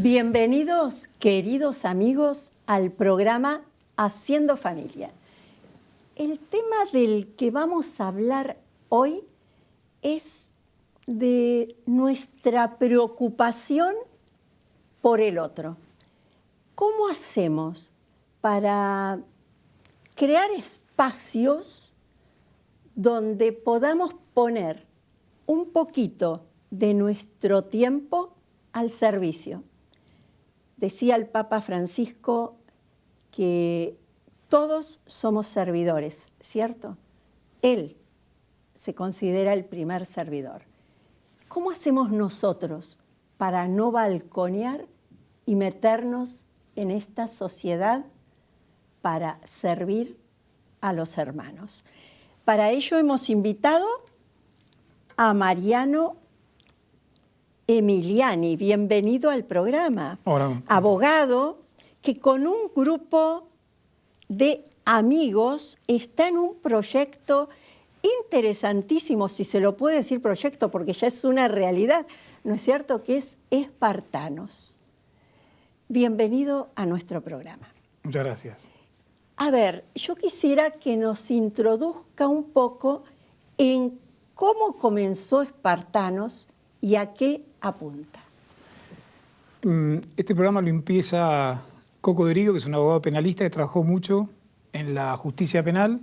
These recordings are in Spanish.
Bienvenidos, queridos amigos, al programa Haciendo Familia. El tema del que vamos a hablar hoy es de nuestra preocupación por el otro. ¿Cómo hacemos para crear espacios donde podamos poner un poquito de nuestro tiempo al servicio? Decía el Papa Francisco que todos somos servidores, ¿cierto? Él se considera el primer servidor. ¿Cómo hacemos nosotros para no balconear y meternos en esta sociedad para servir a los hermanos? Para ello hemos invitado a Mariano Emiliani. Bienvenido al programa. Hola. Abogado que con un grupo de amigos está en un proyecto interesantísimo, si se lo puede decir proyecto, porque ya es una realidad, ¿no es cierto?, que es Espartanos. Bienvenido a nuestro programa. Muchas gracias. A ver, yo quisiera que nos introduzca un poco en cómo comenzó Espartanos y a qué apunta. Este programa lo empieza Coco Derigo, que es un abogado penalista que trabajó mucho en la justicia penal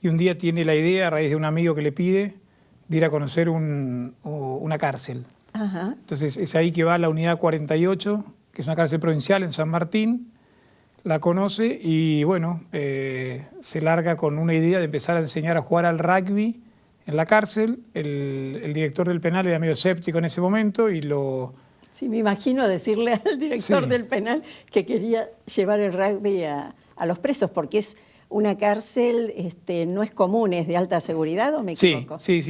y un día tiene la idea, a raíz de un amigo que le pide, de ir a conocer una cárcel. Ajá. Entonces es ahí que va a la unidad 48, que es una cárcel provincial en San Martín, la conoce y bueno, se larga con una idea de empezar a enseñar a jugar al rugby en la cárcel. El director del penal era medio escéptico en ese momento y lo... Sí, me imagino decirle al director del penal que quería llevar el rugby a los presos, porque es una cárcel, no es común, es de alta seguridad, ¿o me equivoco? Sí,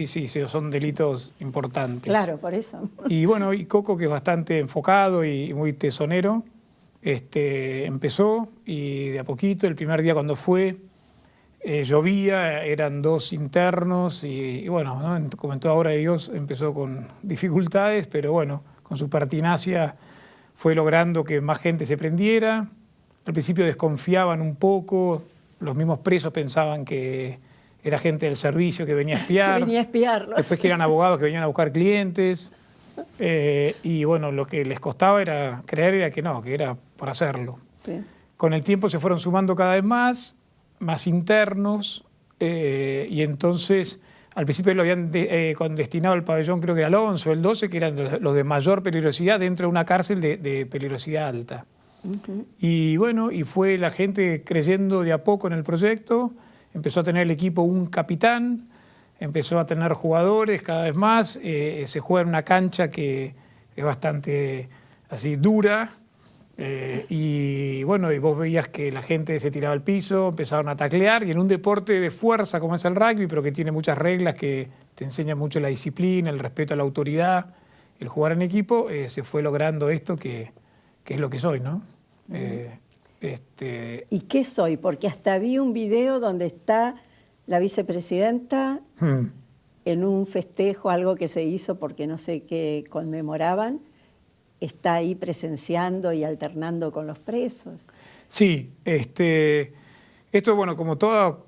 son delitos importantes. Claro, por eso. Y bueno, y Coco, que es bastante enfocado y muy tesonero, empezó y de a poquito, el primer día cuando fue, llovía, eran 2 internos y bueno, ¿no? Como en toda obra de Dios, empezó con dificultades, pero bueno, con su pertinacia fue logrando que más gente se prendiera. Al principio desconfiaban un poco, los mismos presos pensaban que era gente del servicio que venía a espiar. Que venía a espiarlos. Después que eran abogados que venían a buscar clientes. Y bueno, lo que les costaba era creer era que no, que era por hacerlo. Sí. Con el tiempo se fueron sumando cada vez más internos, y entonces al principio lo habían destinado al pabellón, creo que era el 11 o el 12, que eran los de mayor peligrosidad dentro de una cárcel de peligrosidad alta. Uh-huh. Y bueno, y fue la gente creyendo de a poco en el proyecto, empezó a tener el equipo un capitán, empezó a tener jugadores cada vez más, se juega en una cancha que es bastante así dura, y bueno, y vos veías que la gente se tiraba al piso, empezaron a taclear, y en un deporte de fuerza como es el rugby, pero que tiene muchas reglas que te enseñan mucho la disciplina, el respeto a la autoridad, el jugar en equipo, se fue logrando esto que es lo que soy, ¿no? ¿Y qué soy? Porque hasta vi un video donde está la vicepresidenta en un festejo, algo que se hizo porque no sé qué conmemoraban, está ahí presenciando y alternando con los presos. Sí, esto, bueno, como toda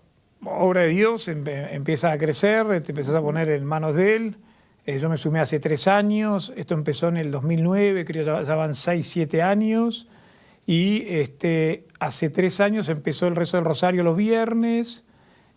obra de Dios, empieza a crecer, te empezás a poner en manos de Él. Yo me sumé hace 3 años, esto empezó en el 2009, creo que ya van 6, 7 años, y hace 3 años empezó el rezo del Rosario los viernes,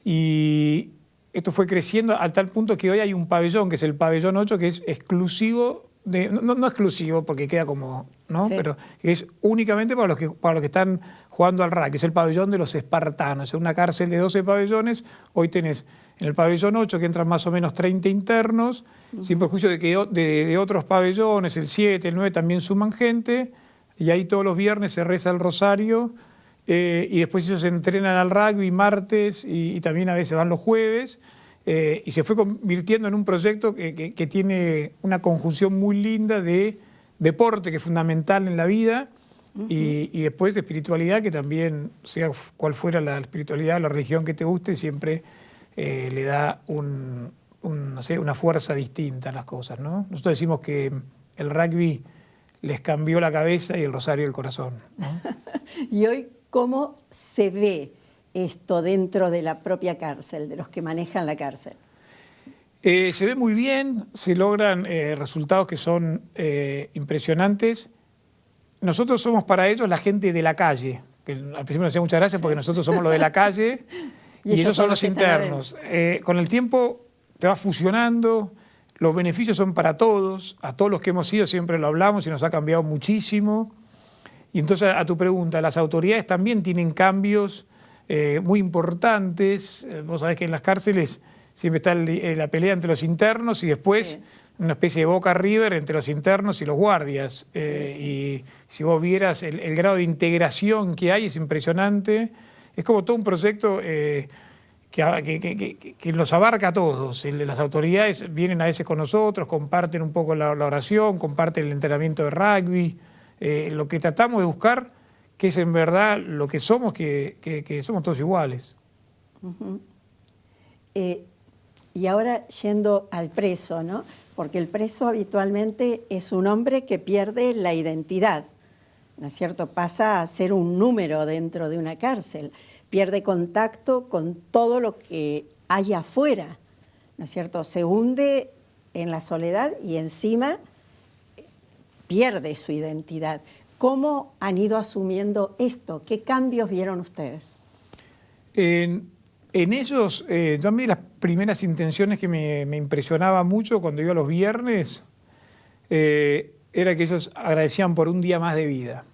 y esto fue creciendo a tal punto que hoy hay un pabellón, que es el pabellón 8, que es exclusivo, no exclusivo porque queda como, ¿no? Sí. Pero es únicamente para los que están jugando al rugby, es el pabellón de los espartanos, es una cárcel de 12 pabellones, hoy tenés en el pabellón 8 que entran más o menos 30 internos, sin perjuicio de que de otros pabellones, el 7, el 9 también suman gente, y ahí todos los viernes se reza el rosario, y después ellos se entrenan al rugby martes y también a veces van los jueves, y se fue convirtiendo en un proyecto que tiene una conjunción muy linda de deporte, que es fundamental en la vida, y después de espiritualidad, que también, sea cual fuera la espiritualidad, la religión que te guste, siempre le da no sé, una fuerza distinta a las cosas, ¿no? Nosotros decimos que el rugby les cambió la cabeza y el rosario el corazón, ¿no? Y hoy, ¿cómo se ve esto dentro de la propia cárcel, de los que manejan la cárcel? Se ve muy bien, se logran resultados que son impresionantes. Nosotros somos para ellos la gente de la calle, que al principio nos hacía muchas gracias porque nosotros somos los de la calle y ellos son los internos. Con el tiempo te vas fusionando, los beneficios son para todos, a todos los que hemos ido siempre lo hablamos y nos ha cambiado muchísimo. Y entonces a tu pregunta, las autoridades también tienen cambios muy importantes. Vos sabés que en las cárceles siempre está la pelea entre los internos y después una especie de Boca River entre los internos y los guardias. Y si vos vieras el grado de integración que hay es impresionante. Es como todo un proyecto que los abarca a todos. Las autoridades vienen a veces con nosotros, comparten un poco la oración, comparten el entrenamiento de rugby. Lo que tratamos de buscar, que es en verdad lo que somos, que somos todos iguales. Y ahora yendo al preso, ¿no? Porque el preso habitualmente es un hombre que pierde la identidad, ¿no es cierto? Pasa a ser un número dentro de una cárcel, pierde contacto con todo lo que hay afuera, ¿no es cierto? Se hunde en la soledad y encima pierde su identidad. ¿Cómo han ido asumiendo esto? ¿Qué cambios vieron ustedes? En ellos, yo a mí las primeras intenciones que me impresionaba mucho cuando iba los viernes era que ellos agradecían por un día más de vida.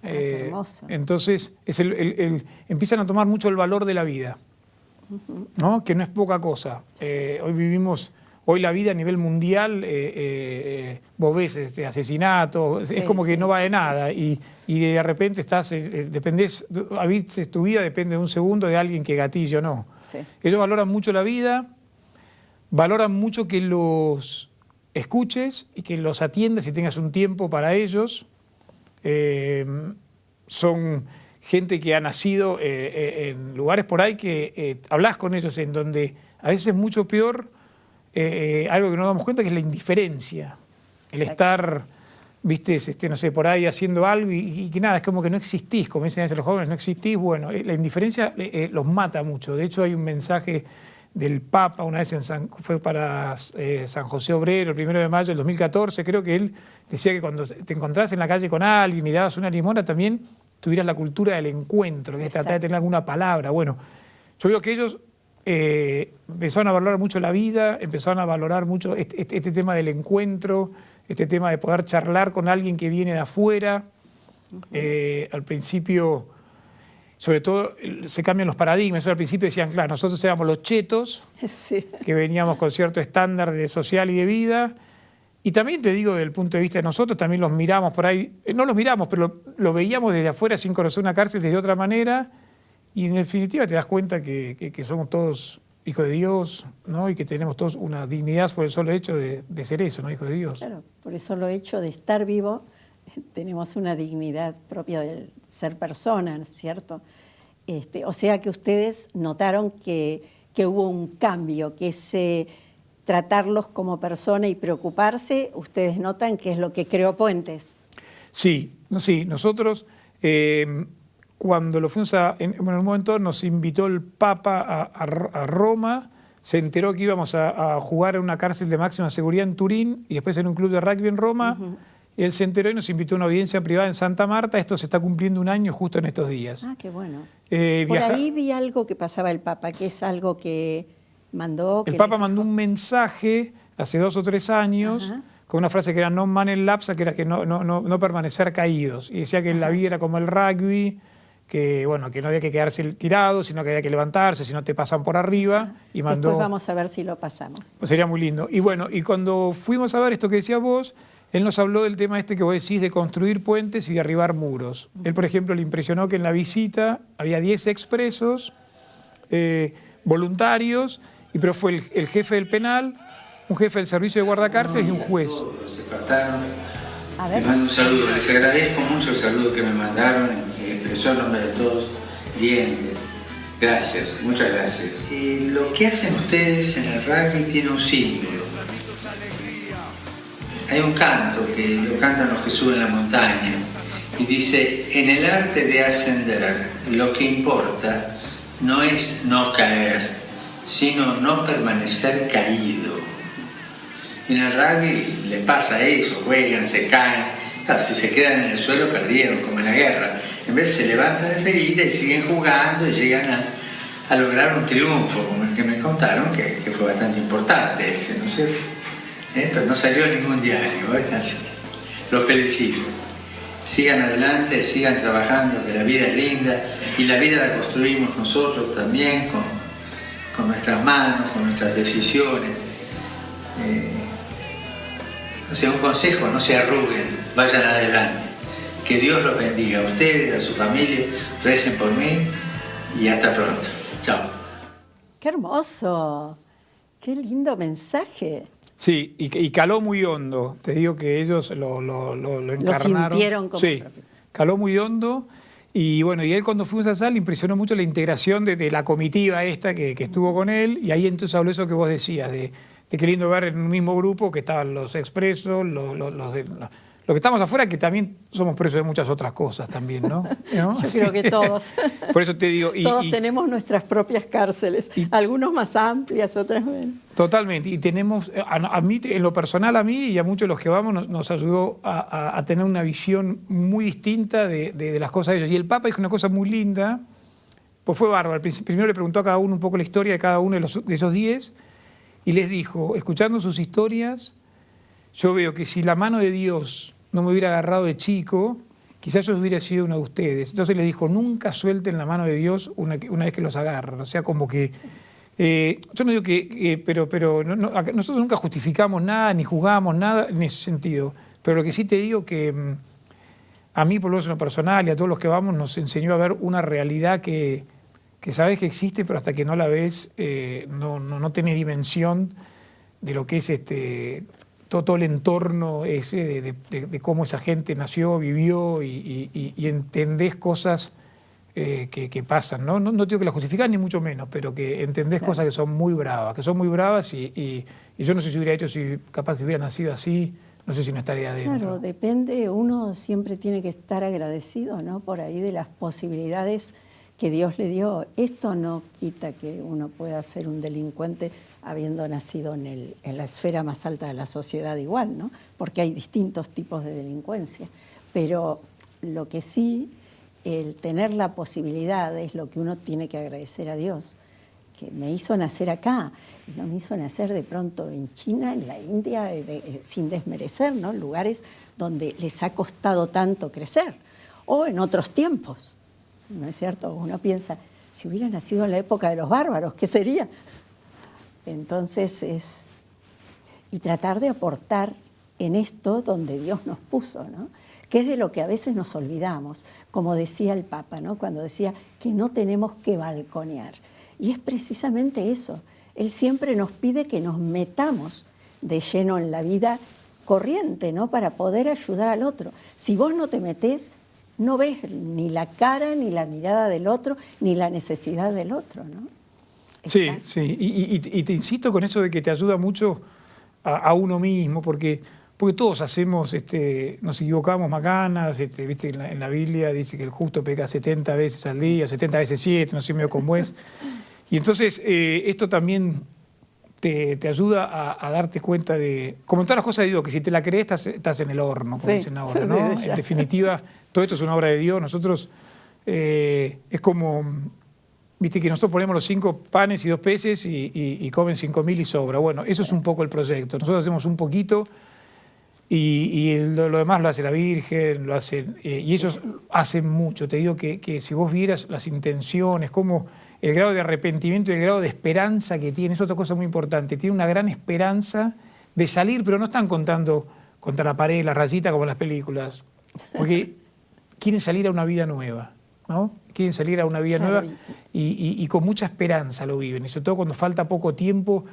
Qué hermoso. Entonces empiezan a tomar mucho el valor de la vida, ¿no? Que no es poca cosa. Hoy la vida a nivel mundial, vos ves asesinatos, es como que no vale nada y de repente a veces tu vida depende de un segundo de alguien que gatille o no. Sí. Ellos valoran mucho la vida, valoran mucho que los escuches y que los atiendas y tengas un tiempo para ellos. Son gente que ha nacido en lugares por ahí que hablas con ellos en donde a veces es mucho peor. Algo que no nos damos cuenta que es la indiferencia, el estar, viste, no sé, por ahí haciendo algo y que nada, es como que no existís, como dicen a veces los jóvenes, no existís. Bueno, la indiferencia los mata mucho. De hecho hay un mensaje del Papa una vez fue para San José Obrero, el 1 de mayo del 2014, creo que él decía que cuando te encontrabas en la calle con alguien y dabas una limona también tuvieras la cultura del encuentro, que es tratar de tener alguna palabra. Bueno, yo veo que ellos empezaron a valorar mucho la vida, empezaron a valorar mucho este tema del encuentro, este tema de poder charlar con alguien que viene de afuera. Al principio, sobre todo, se cambian los paradigmas. Al principio decían, claro, nosotros éramos los chetos, que veníamos con cierto estándar de social y de vida. Y también te digo, desde el punto de vista de nosotros, también los miramos por ahí, no los miramos, pero lo veíamos desde afuera sin conocer una cárcel desde otra manera. Y en definitiva te das cuenta que somos todos hijos de Dios, ¿no? Y que tenemos todos una dignidad por el solo hecho de ser eso, ¿no? Hijos de Dios. Claro, por el solo hecho de estar vivo tenemos una dignidad propia del ser persona, ¿no es cierto? O sea que ustedes notaron que hubo un cambio, que ese tratarlos como persona y preocuparse, ustedes notan que es lo que creó puentes. Sí, nosotros... Cuando lo fuimos en un momento nos invitó el Papa a Roma, se enteró que íbamos a jugar en una cárcel de máxima seguridad en Turín y después en un club de rugby en Roma. Él se enteró y nos invitó a una audiencia privada en Santa Marta. Esto se está cumpliendo un año justo en estos días. Ah, qué bueno. Por ahí vi algo que pasaba el Papa, que es algo que mandó... El Papa mandó un mensaje hace 2 o 3 años... con una frase que era non manen lapsa, que era que no permanecer caídos. Y decía que la vida era como el rugby, que bueno, que no había que quedarse tirado, sino que había que levantarse, si no te pasan por arriba. Y mandó... Después vamos a ver si lo pasamos. Pues sería muy lindo. Y bueno, y cuando fuimos a ver esto que decías vos, él nos habló del tema que vos decís de construir puentes y derribar muros. Él, por ejemplo, le impresionó que en la visita había 10 expresos, voluntarios, pero fue el jefe del penal, un jefe del servicio de guardacárceles y un juez. Los apartaron. Les mando un saludo, les agradezco mucho el saludo que me mandaron, que expresó el nombre de todos. Bien, gracias, muchas gracias. Lo que hacen ustedes en el rugby tiene un símbolo. hay un canto que lo cantan los que suben la montaña y dice: en el arte de ascender lo que importa no es no caer, sino no permanecer caído. En el rugby le pasa eso, juegan, se caen. Claro, si se quedan en el suelo perdieron, como en la guerra. En vez se levantan enseguida y siguen jugando y llegan a lograr un triunfo, como el que me contaron, que fue bastante importante ese, ¿no es cierto? Pero no salió en ningún diario, así. Los felicito. Sigan adelante, sigan trabajando, que la vida es linda y la vida la construimos nosotros también con nuestras manos, con nuestras decisiones. No sé, un consejo: no se arruguen, vayan adelante. Que Dios los bendiga a ustedes, a su familia, recen por mí y hasta pronto. Chao. ¡Qué hermoso! ¡Qué lindo mensaje! Sí, y caló muy hondo. Te digo que ellos lo encarnaron. Lo sintieron como sí, propio. Caló muy hondo. Y bueno, y él cuando fuimos a sala impresionó mucho la integración de la comitiva esta que estuvo con él. Y ahí entonces habló eso que vos decías, de qué lindo ver en un mismo grupo que estaban los expresos, los que estamos afuera, que también somos presos de muchas otras cosas también, ¿no? Yo creo que todos. Por eso te digo... Todos tenemos nuestras propias cárceles, algunos más amplias, otras menos. Totalmente, y tenemos, a mí, en lo personal, a mí y a muchos de los que vamos, nos ayudó a tener una visión muy distinta de las cosas de ellos. Y el Papa dijo una cosa muy linda, pues fue bárbaro. Primero le preguntó a cada uno un poco la historia de cada uno de esos 10, y les dijo: escuchando sus historias, yo veo que si la mano de Dios no me hubiera agarrado de chico, quizás yo hubiera sido uno de ustedes. Entonces les dijo: nunca suelten la mano de Dios una vez que los agarran. O sea, como que... yo no digo pero nosotros nunca justificamos nada, ni juzgamos nada en ese sentido. Pero lo que sí te digo que a mí, por lo menos en lo personal, y a todos los que vamos, nos enseñó a ver una realidad que sabes que existe, pero hasta que no la ves, no tenés dimensión de lo que es todo el entorno ese de cómo esa gente nació, vivió y entendés cosas que pasan, ¿no? No digo que las justificás ni mucho menos, pero que entendés cosas que son muy bravas, y yo no sé si hubiera hecho, si capaz que hubiera nacido así, no sé si no estaría adentro. Claro, depende, uno siempre tiene que estar agradecido, ¿no? Por ahí de las posibilidades que Dios le dio. Esto no quita que uno pueda ser un delincuente habiendo nacido en la esfera más alta de la sociedad igual, ¿no? Porque hay distintos tipos de delincuencia. Pero lo que sí, el tener la posibilidad es lo que uno tiene que agradecer a Dios, que me hizo nacer acá y no me hizo nacer de pronto en China, en la India, sin desmerecer, ¿no? Lugares donde les ha costado tanto crecer, o en otros tiempos, ¿no es cierto? Uno piensa, si hubiera nacido en la época de los bárbaros, ¿qué sería? Entonces y tratar de aportar en esto donde Dios nos puso, ¿no? Que es de lo que a veces nos olvidamos, como decía el Papa, ¿no? Cuando decía que no tenemos que balconear. Y es precisamente eso. Él siempre nos pide que nos metamos de lleno en la vida corriente, ¿no? Para poder ayudar al otro. Si vos no te metés, no ves ni la cara, ni la mirada del otro, ni la necesidad del otro, ¿no? Sí, sí. Y te insisto con eso de que te ayuda mucho a uno mismo, porque todos hacemos, nos equivocamos macanas, viste, en la Biblia dice que el justo peca 70 veces al día, 70 veces 7, no sé medio cómo es. Y entonces esto también te ayuda a darte cuenta de, como en todas las cosas de Dios, que si te la crees estás en el horno, como dicen ahora, ¿no? En definitiva, todo esto es una obra de Dios. Nosotros es como, viste, que nosotros ponemos los 5 panes y 2 peces y comen 5.000 y sobra. Bueno, eso es un poco el proyecto. Nosotros hacemos un poquito y lo demás lo hace la Virgen, lo hacen, y ellos hacen mucho. Te digo que si vos vieras las intenciones, cómo el grado de arrepentimiento y el grado de esperanza que tiene, es otra cosa muy importante. Tiene una gran esperanza de salir, pero no están contando contra la pared, la rayita como en las películas, porque quieren salir a una vida nueva, ¿no? Quieren salir a una vida nueva y con mucha esperanza lo viven. Y sobre todo cuando falta poco tiempo,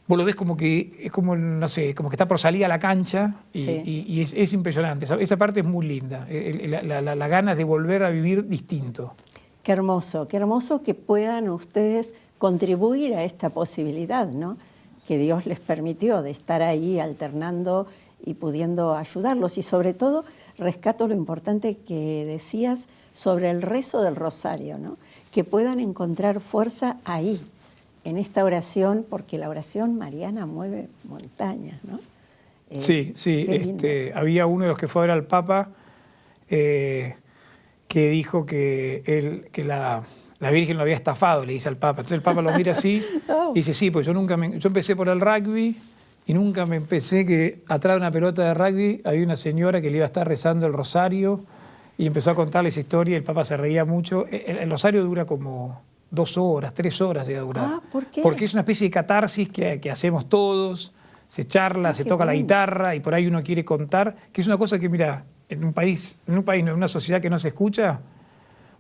vos lo ves como que es como, no sé, como que está por salir a la cancha y es impresionante. Esa parte es muy linda, la ganas de volver a vivir distinto. Qué hermoso que puedan ustedes contribuir a esta posibilidad, ¿no? Que Dios les permitió de estar ahí alternando y pudiendo ayudarlos. Y sobre todo rescato lo importante que decías sobre el rezo del rosario, ¿no? Que puedan encontrar fuerza ahí, en esta oración, porque la oración mariana mueve montañas, ¿no? Sí, había uno de los que fue a ver al Papa que dijo que la Virgen lo había estafado, le dice al Papa. Entonces el Papa lo mira así y dice, sí, pues yo empecé por el rugby y nunca me empecé que atrás de una pelota de rugby había una señora que le iba a estar rezando el rosario y empezó a contarle esa historia y el Papa se reía mucho. El rosario dura como 2 horas, 3 horas llega a durar. ¿Por qué? Porque es una especie de catarsis que hacemos todos, se charla, se toca la guitarra y por ahí uno quiere contar, que es una cosa que, mira, en una sociedad que no se escucha,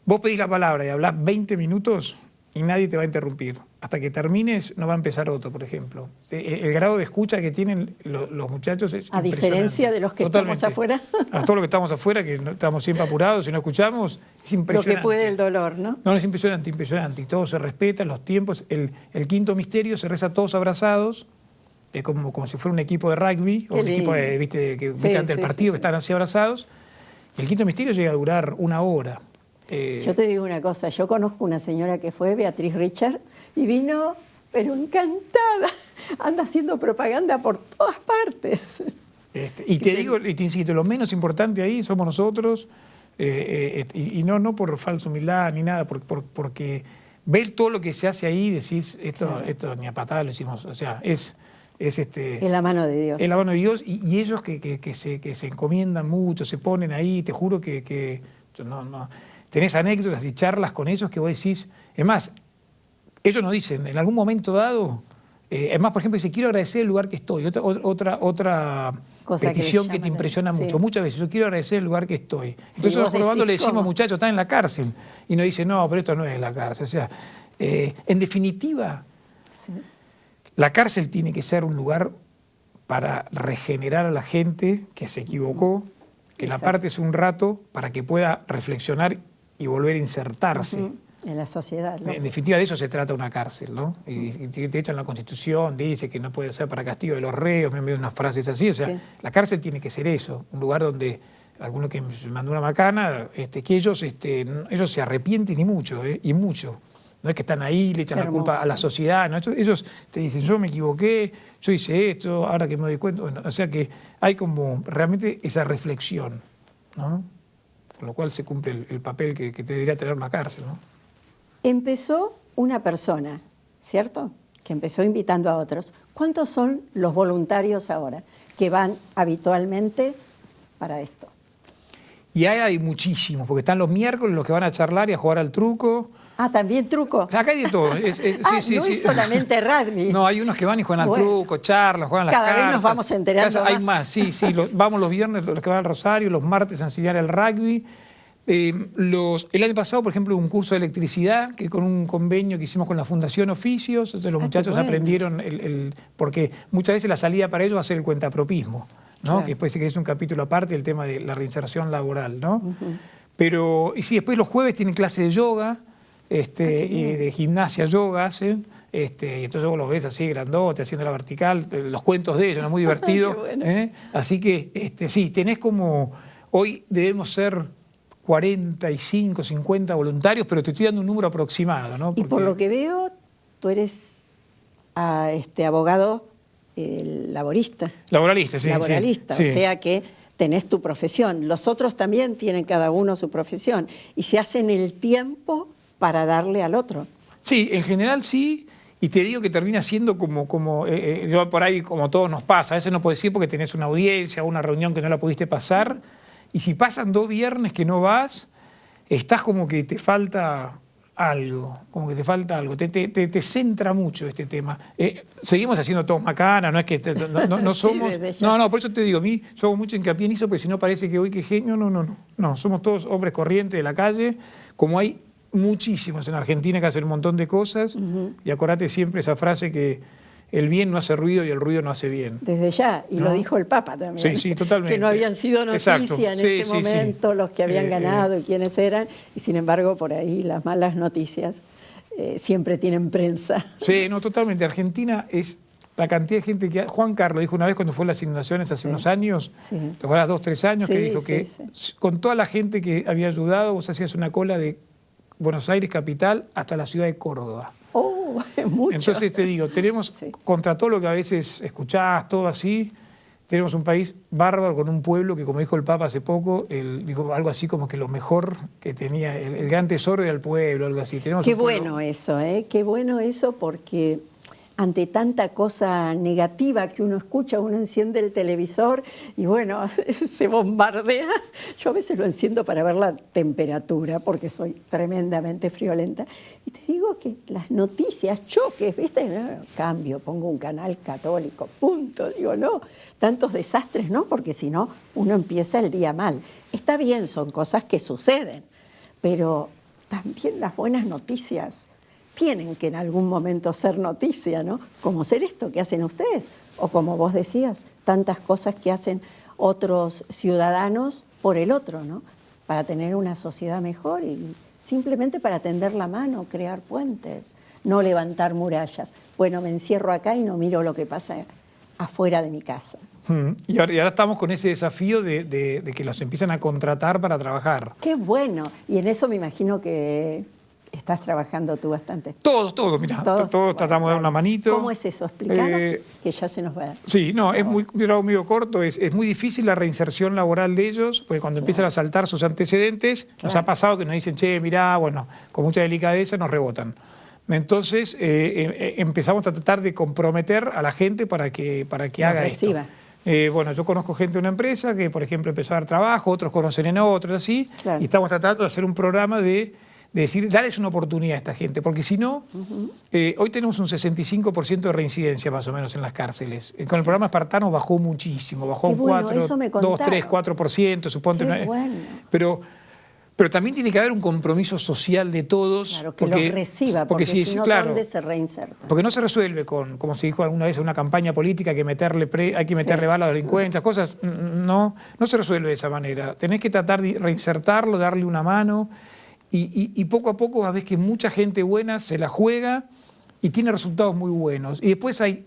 vos pedís la palabra y hablás 20 minutos y nadie te va a interrumpir. Hasta que termines no va a empezar otro, por ejemplo. El grado de escucha que tienen los muchachos es a diferencia de los que estamos afuera. A todos los que estamos afuera, que estamos siempre apurados y no escuchamos, es impresionante. Lo que puede el dolor, ¿no? No, es impresionante, impresionante. Y todo se respeta, los tiempos. El quinto misterio se reza todos abrazados, como si fuera un equipo de rugby, o un equipo viste antes del partido, que están así abrazados. Y el quinto misterio llega a durar 1 hora. Yo te digo una cosa, yo conozco una señora que fue, Beatriz Richard, y vino, pero encantada, anda haciendo propaganda por todas partes. Y te digo, y te insisto, lo menos importante ahí somos nosotros, y no por falsa humildad ni nada, porque ver todo lo que se hace ahí, decís, esto ni a patada lo hicimos, o sea, es la mano de Dios. Es la mano de Dios, y ellos que se encomiendan mucho, se ponen ahí, te juro que tenés anécdotas y charlas con ellos que vos decís, es más, ellos nos dicen, en algún momento dado, es más, por ejemplo, dice, quiero agradecer el lugar que estoy, otra petición que te impresiona mucho, muchas veces, yo quiero agradecer el lugar que estoy. Entonces nosotros probando le decimos, muchachos, están en la cárcel, y nos dicen, no, pero esto no es la cárcel, o sea, en definitiva, la cárcel tiene que ser un lugar para regenerar a la gente que se equivocó, que la partes un rato para que pueda reflexionar y volver a insertarse. En la sociedad. ¿No? En definitiva, de eso se trata una cárcel, ¿no? Y de hecho en la Constitución dice que no puede ser para castigo de los reos, me envió unas frases así, o sea, la cárcel tiene que ser eso, un lugar donde alguno que me mandó una macana, que ellos se arrepienten y mucho, y mucho. No es que están ahí, le echan la culpa a la sociedad, ¿no? Ellos te dicen, yo me equivoqué, yo hice esto, ahora que me doy cuenta. Bueno, o sea que hay como realmente esa reflexión, ¿no? Con lo cual se cumple el papel que te debería tener una cárcel, ¿no? Empezó una persona, ¿cierto? Que empezó invitando a otros. ¿Cuántos son los voluntarios ahora que van habitualmente para esto? Y ahí hay muchísimos, porque están los miércoles los que van a charlar y a jugar al truco. Ah, ¿también truco? O sea, acá hay de todo. No es solamente rugby. No, hay unos que van y juegan al truco, charlan, juegan las cartas. Cada vez nos vamos enterando más. Hay más, vamos los viernes los que van al Rosario, los martes a enseñar el rugby. El año pasado, por ejemplo, un curso de electricidad, que con un convenio que hicimos con la Fundación Oficios, entonces los muchachos aprendieron, porque muchas veces la salida para ellos va a ser el cuentapropismo, ¿no? Claro. Que después sí que es un capítulo aparte del tema de la reinserción laboral, ¿no? Pero, y sí, después los jueves tienen clase de yoga, y de gimnasia yoga hacen, y entonces vos los ves así grandote, haciendo la vertical, los cuentos de ellos, ¿no? Muy divertido. Bueno. Así que sí, tenés como, hoy debemos ser 45, 50 voluntarios, pero te estoy dando un número aproximado, ¿no? Y por lo que veo, tú eres abogado laborista. Laboralista, sí. Laboralista, sí. O sea que tenés tu profesión. Los otros también tienen cada uno su profesión y se hacen el tiempo para darle al otro. Sí, en general sí, y te digo que termina siendo como yo por ahí, como todos nos pasa, a veces no puedes ir porque tenés una audiencia o una reunión que no la pudiste pasar, y si pasan 2 viernes que no vas, estás como que te falta algo, te centra mucho este tema. Seguimos haciendo todos macana, no es que no somos... No, por eso te digo, a mí yo hago mucho hincapié en eso, porque si no parece que hoy que genio, no, somos todos hombres corrientes de la calle, como hay muchísimos en Argentina que hacen un montón de cosas, y acordate siempre esa frase que el bien no hace ruido y el ruido no hace bien. Desde ya, y lo dijo el Papa también. Sí, totalmente. Que no habían sido noticia en ese momento los que habían ganado y quiénes eran, y sin embargo por ahí las malas noticias siempre tienen prensa. Sí, no, totalmente. Argentina es la cantidad de gente que... Juan Carlos dijo una vez cuando fue a las inundaciones hace unos años, sí. ¿te acuerdas? 2, 3 años, que dijo que sí. con toda la gente que había ayudado, vos hacías una cola de Buenos Aires capital hasta la ciudad de Córdoba. Oh, mucho. Entonces te digo, tenemos, contra todo lo que a veces escuchás, todo así, tenemos un país bárbaro con un pueblo que, como dijo el Papa hace poco, dijo algo así como que lo mejor que tenía, el gran tesoro era el pueblo, algo así. Tenemos Qué bueno eso, qué bueno eso, porque ante tanta cosa negativa que uno escucha, uno enciende el televisor y bueno, se bombardea. Yo a veces lo enciendo para ver la temperatura, porque soy tremendamente friolenta. Y te digo que las noticias, choques, ¿viste? No, cambio, pongo un canal católico, punto. Digo, no, tantos desastres, ¿no? Porque si no, uno empieza el día mal. Está bien, son cosas que suceden, pero también las buenas noticias tienen que en algún momento ser noticia, ¿no? Como ser esto que hacen ustedes, o como vos decías, tantas cosas que hacen otros ciudadanos por el otro, ¿no? Para tener una sociedad mejor y simplemente para tender la mano, crear puentes, no levantar murallas. Bueno, me encierro acá y no miro lo que pasa afuera de mi casa. Y ahora estamos con ese desafío de que los empiezan a contratar para trabajar. ¡Qué bueno! Y en eso me imagino que estás trabajando tú bastante. Todos, mirá, todos tratamos de dar una manito. ¿Cómo es eso? Explícanos, que ya se nos va. Sí, no, es muy corto, es muy difícil la reinserción laboral de ellos, porque cuando empiezan a saltar sus antecedentes, nos ha pasado que nos dicen, che, mirá, bueno, con mucha delicadeza nos rebotan. Entonces empezamos a tratar de comprometer a la gente para que haga reciba. Esto. Bueno, yo conozco gente de una empresa que, por ejemplo, empezó a dar trabajo, otros conocen en otros, así, y estamos tratando de hacer un programa de decir, darles una oportunidad a esta gente, porque si no, hoy tenemos un 65% de reincidencia más o menos en las cárceles. Con el programa Espartanos bajó muchísimo, bajó un 2, 3, 4%, suponte. Pero también tiene que haber un compromiso social de todos. Claro, que los reciba, porque si no, ¿dónde se reinserta? Porque no se resuelve con, como se dijo alguna vez en una campaña política, que hay que meterle bala a los delincuentes, cosas, no se resuelve de esa manera. Tenés que tratar de reinsertarlo, darle una mano, y poco a poco vas a ver que mucha gente buena se la juega y tiene resultados muy buenos. Y después hay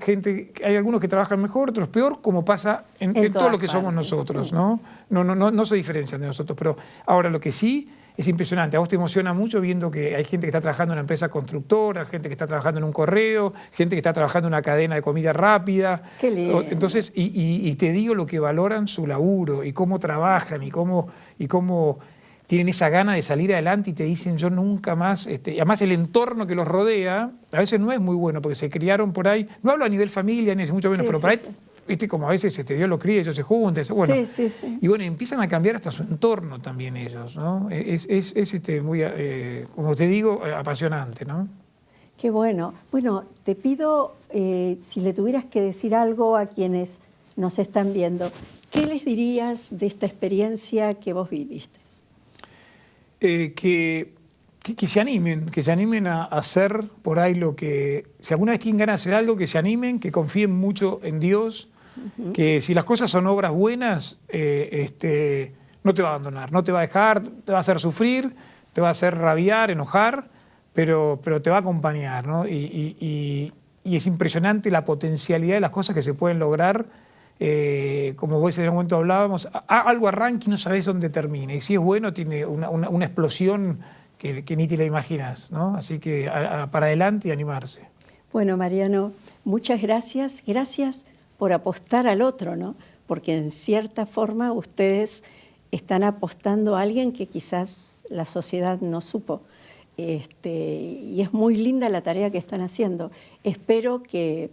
algunos que trabajan mejor, otros peor, como pasa en todo lo que somos nosotros, sí. ¿No? No se diferencian de nosotros. Pero ahora lo que sí es impresionante. A vos te emociona mucho viendo que hay gente que está trabajando en una empresa constructora, gente que está trabajando en un correo, gente que está trabajando en una cadena de comida rápida. Qué lindo. Entonces, y te digo lo que valoran su laburo y cómo trabajan y cómo tienen esa gana de salir adelante y te dicen yo nunca más, y además el entorno que los rodea a veces no es muy bueno porque se criaron por ahí, no hablo a nivel familia ni mucho menos, pero por ahí, viste, como a veces Dios los cría, ellos se juntan, bueno, y bueno, empiezan a cambiar hasta su entorno también ellos, ¿no? Es muy, como te digo, apasionante, ¿no? Qué bueno. Bueno, te pido, si le tuvieras que decir algo a quienes nos están viendo, ¿qué les dirías de esta experiencia que vos viviste? Que se animen a hacer por ahí lo que... Si alguna vez tienen ganas de hacer algo, que se animen, que confíen mucho en Dios, que si las cosas son obras buenas, no te va a abandonar, no te va a dejar, te va a hacer sufrir, te va a hacer rabiar, enojar, pero te va a acompañar, ¿no? Y es impresionante la potencialidad de las cosas que se pueden lograr. Como vos en el momento hablábamos, algo arranca y no sabés dónde termina. Y si es bueno, tiene una explosión que ni te la imaginas, ¿no? Así que para adelante y animarse. Bueno, Mariano, muchas gracias. Gracias por apostar al otro, ¿no? Porque en cierta forma ustedes están apostando a alguien que quizás la sociedad no supo. Y es muy linda la tarea que están haciendo. Espero que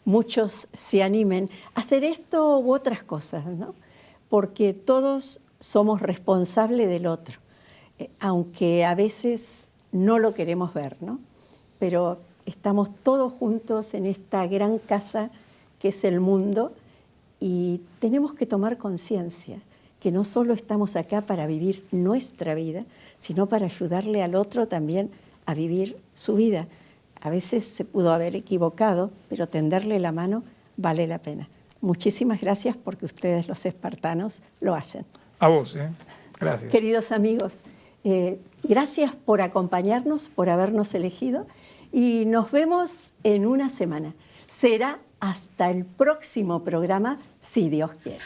muchos se animen a hacer esto u otras cosas, ¿no? Porque todos somos responsables del otro, aunque a veces no lo queremos ver, ¿no? Pero estamos todos juntos en esta gran casa que es el mundo y tenemos que tomar conciencia que no solo estamos acá para vivir nuestra vida, sino para ayudarle al otro también a vivir su vida. A veces se pudo haber equivocado, pero tenderle la mano vale la pena. Muchísimas gracias porque ustedes, los espartanos, lo hacen. A vos, gracias. Queridos amigos, gracias por acompañarnos, por habernos elegido y nos vemos en una semana. Será hasta el próximo programa, si Dios quiere.